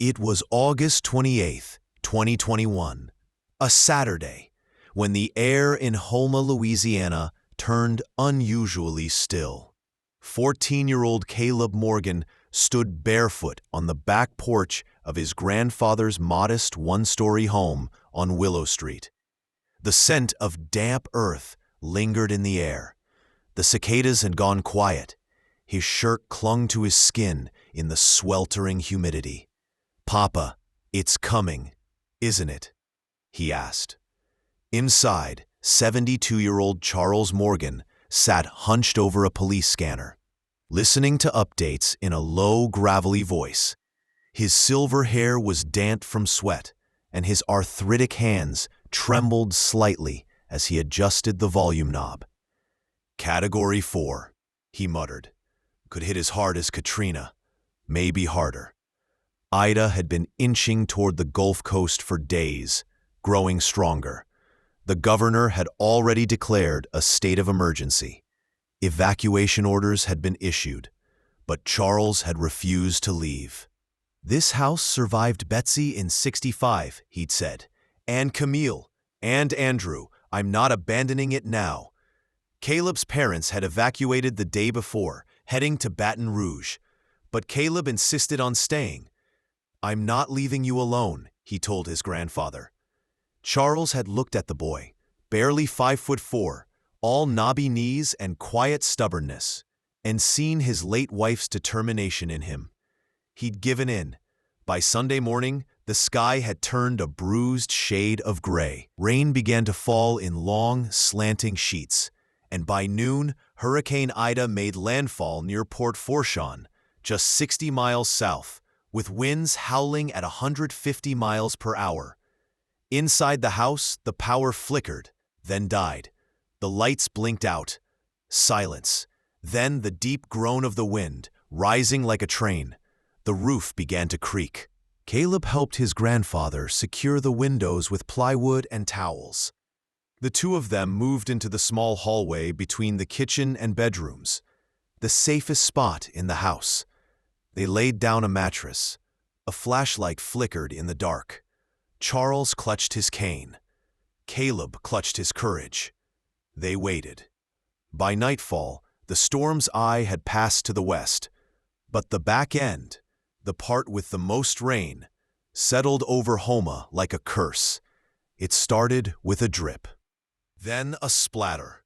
It was August 28th, 2021, a Saturday, when the air in Houma, Louisiana turned unusually still. 14-year-old Caleb Morgan stood barefoot on the back porch of his grandfather's modest one-story home on Willow Street. The scent of damp earth lingered in the air. The cicadas had gone quiet. His shirt clung to his skin in the sweltering humidity. "Papa, it's coming, isn't it?" he asked. Inside, 72-year-old Charles Morgan sat hunched over a police scanner, listening to updates in a low, gravelly voice. His silver hair was damp from sweat, and his arthritic hands trembled slightly as he adjusted the volume knob. "Category 4, he muttered. "Could hit as hard as Katrina, maybe harder." Ida had been inching toward the Gulf Coast for days, growing stronger. The governor had already declared a state of emergency. Evacuation orders had been issued, but Charles had refused to leave. "This house survived Betsy in '65, he'd said. "And Camille, and Andrew. I'm not abandoning it now." Caleb's parents had evacuated the day before, heading to Baton Rouge, but Caleb insisted on staying. "I'm not leaving you alone," he told his grandfather. Charles had looked at the boy, barely 5'4", all knobby knees and quiet stubbornness, and seen his late wife's determination in him. He'd given in. By Sunday morning, the sky had turned a bruised shade of gray. Rain began to fall in long, slanting sheets, and by noon, Hurricane Ida made landfall near Port Fourchon, just 60 miles south, with winds howling at 150 miles per hour. Inside the house, the power flickered, then died. The lights blinked out. Silence. Then the deep groan of the wind, rising like a train. The roof began to creak. Caleb helped his grandfather secure the windows with plywood and towels. The two of them moved into the small hallway between the kitchen and bedrooms, the safest spot in the house. They laid down a mattress. A flashlight flickered in the dark. Charles clutched his cane. Caleb clutched his courage. They waited. By nightfall, the storm's eye had passed to the west, but the back end, the part with the most rain, settled over Houma like a curse. It started with a drip. Then a splatter.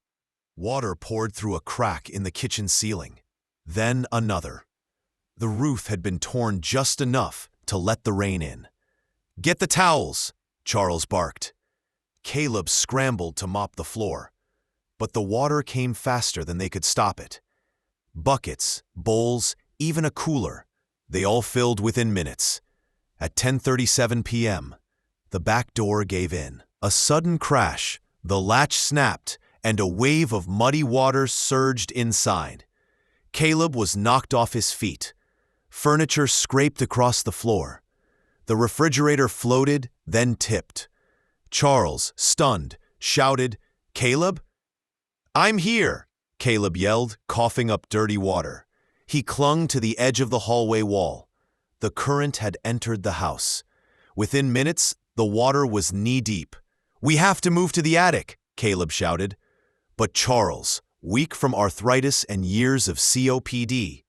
Water poured through a crack in the kitchen ceiling. Then another. The roof had been torn just enough to let the rain in. "Get the towels!" Charles barked. Caleb scrambled to mop the floor, but the water came faster than they could stop it. Buckets, bowls, even a cooler, they all filled within minutes. At 10:37 p.m., the back door gave in. A sudden crash, the latch snapped, and a wave of muddy water surged inside. Caleb was knocked off his feet. Furniture scraped across the floor. The refrigerator floated, then tipped. Charles, stunned, shouted, "Caleb?" "I'm here," Caleb yelled, coughing up dirty water. He clung to the edge of the hallway wall. The current had entered the house. Within minutes, the water was knee-deep. "We have to move to the attic," Caleb shouted. But Charles, weak from arthritis and years of COPD,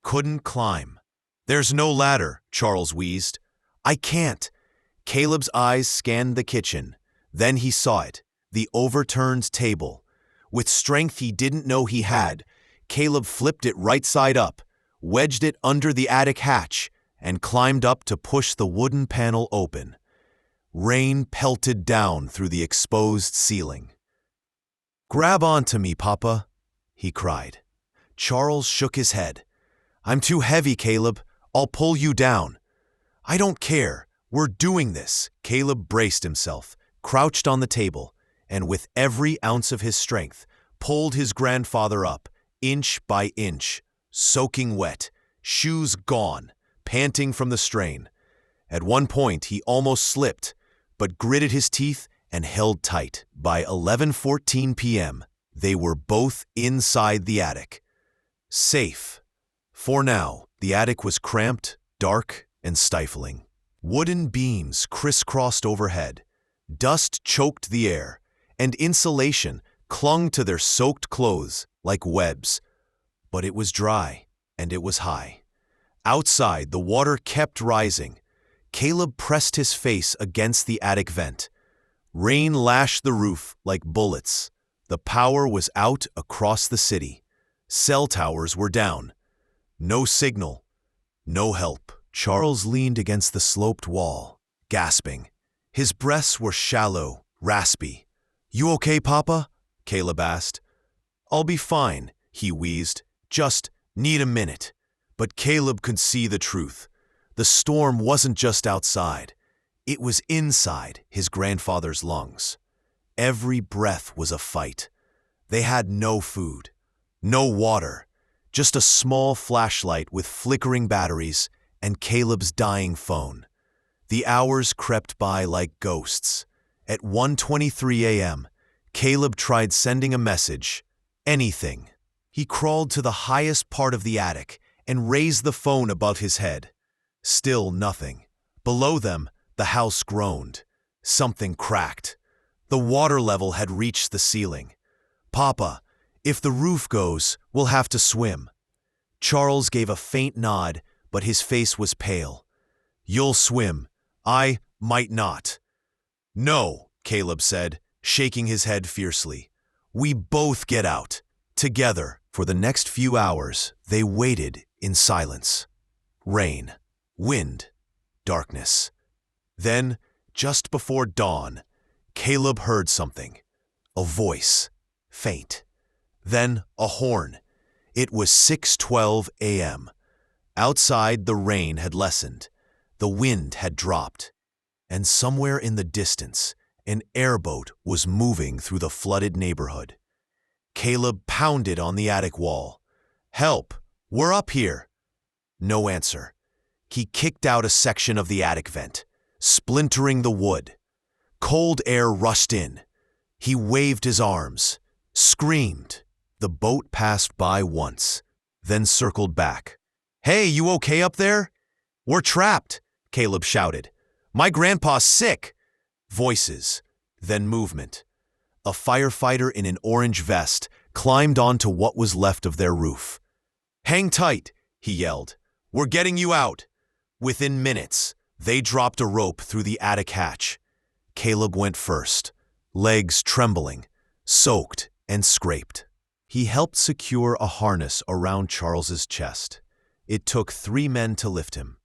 couldn't climb. "There's no ladder," Charles wheezed. "I can't." Caleb's eyes scanned the kitchen. Then he saw it, the overturned table. With strength he didn't know he had, Caleb flipped it right side up, wedged it under the attic hatch, and climbed up to push the wooden panel open. Rain pelted down through the exposed ceiling. "Grab onto me, Papa," he cried. Charles shook his head. "I'm too heavy, Caleb. I'll pull you down." "I don't care. We're doing this." Caleb braced himself, crouched on the table, and with every ounce of his strength, pulled his grandfather up, inch by inch, soaking wet, shoes gone, panting from the strain. At one point, he almost slipped, but gritted his teeth and held tight. By 11:14 p.m., they were both inside the attic. Safe. For now, the attic was cramped, dark, and stifling. Wooden beams crisscrossed overhead, dust choked the air, and insulation clung to their soaked clothes like webs. But it was dry, and it was high. Outside, the water kept rising. Caleb pressed his face against the attic vent. Rain lashed the roof like bullets. The power was out across the city. Cell towers were down. No signal. No help. Charles leaned against the sloped wall, gasping. His breaths were shallow, raspy. "You okay, Papa?" Caleb asked. "I'll be fine," he wheezed. "Just need a minute." But Caleb could see the truth. The storm wasn't just outside. It was inside his grandfather's lungs. Every breath was a fight. They had no food, no water, just a small flashlight with flickering batteries and Caleb's dying phone. The hours crept by like ghosts. At 1:23 a.m., Caleb tried sending a message. Anything. He crawled to the highest part of the attic and raised the phone above his head. Still nothing. Below them, the house groaned. Something cracked. The water level had reached the ceiling. "Papa, if the roof goes, we'll have to swim." Charles gave a faint nod, but his face was pale. "You'll swim. I might not." "No," Caleb said, shaking his head fiercely. "We both get out. Together." For the next few hours, they waited in silence. Rain, wind, darkness. Then, just before dawn, Caleb heard something. A voice, faint. Then a horn. It was 6:12 a.m. Outside, the rain had lessened. The wind had dropped. And somewhere in the distance, an airboat was moving through the flooded neighborhood. Caleb pounded on the attic wall. "Help! We're up here!" No answer. He kicked out a section of the attic vent, splintering the wood. Cold air rushed in. He waved his arms, screamed. The boat passed by once, then circled back. "Hey, you okay up there?" "We're trapped," Caleb shouted. "My grandpa's sick." Voices, then movement. A firefighter in an orange vest climbed onto what was left of their roof. "Hang tight," he yelled. "We're getting you out." Within minutes, they dropped a rope through the attic hatch. Caleb went first, legs trembling, soaked and scraped. He helped secure a harness around Charles's chest. It took 3 men to lift him.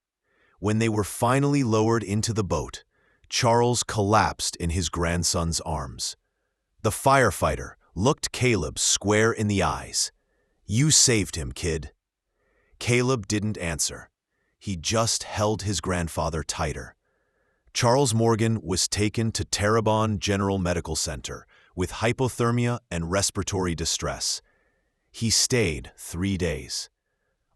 When they were finally lowered into the boat, Charles collapsed in his grandson's arms. The firefighter looked Caleb square in the eyes. "You saved him, kid." Caleb didn't answer. He just held his grandfather tighter. Charles Morgan was taken to Terrebonne General Medical Center with hypothermia and respiratory distress. He stayed 3 days.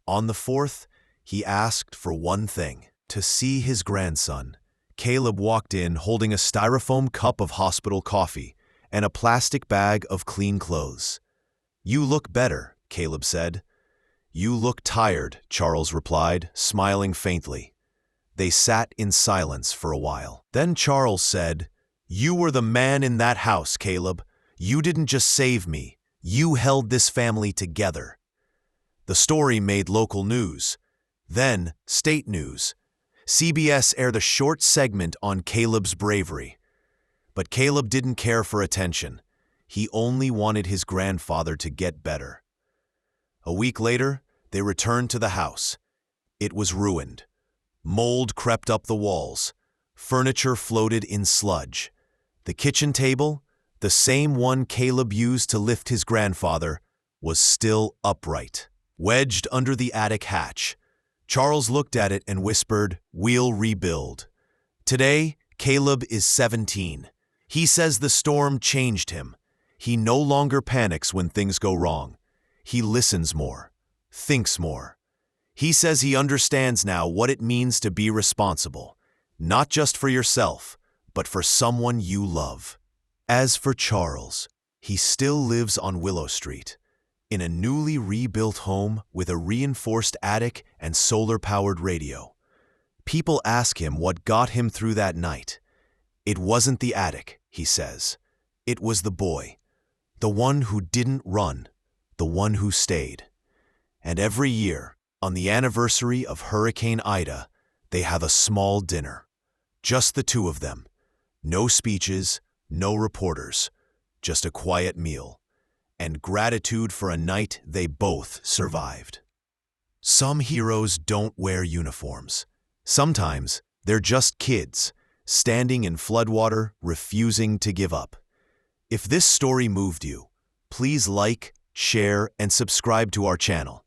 On the 4th, he asked for one thing: to see his grandson. Caleb walked in holding a styrofoam cup of hospital coffee and a plastic bag of clean clothes. "You look better," Caleb said. "You look tired," Charles replied, smiling faintly. They sat in silence for a while. Then Charles said, "You were the man in that house, Caleb. You didn't just save me. You held this family together." The story made local news, then state news. CBS aired a short segment on Caleb's bravery. But Caleb didn't care for attention. He only wanted his grandfather to get better. A week later, they returned to the house. It was ruined. Mold crept up the walls. Furniture floated in sludge. The kitchen table, the same one Caleb used to lift his grandfather, was still upright, wedged under the attic hatch. Charles looked at it and whispered, "We'll rebuild." Today, Caleb is 17. He says the storm changed him. He no longer panics when things go wrong. He listens more, thinks more. He says he understands now what it means to be responsible, not just for yourself, but for someone you love. As for Charles, he still lives on Willow Street, in a newly rebuilt home with a reinforced attic and solar-powered radio. People ask him what got him through that night. It wasn't the attic, he says. It was the boy. The one who didn't run. The one who stayed. And every year, on the anniversary of Hurricane Ida, they have a small dinner. Just the two of them. No speeches, no reporters. Just a quiet meal. And gratitude for a night they both survived. Some heroes don't wear uniforms. Sometimes they're just kids, standing in floodwater, refusing to give up. If this story moved you, please like, share, and subscribe to our channel.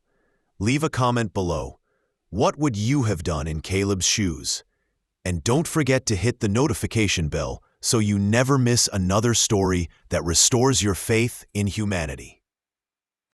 Leave a comment below. What would you have done in Caleb's shoes? And don't forget to hit the notification bell so you never miss another story that restores your faith in humanity.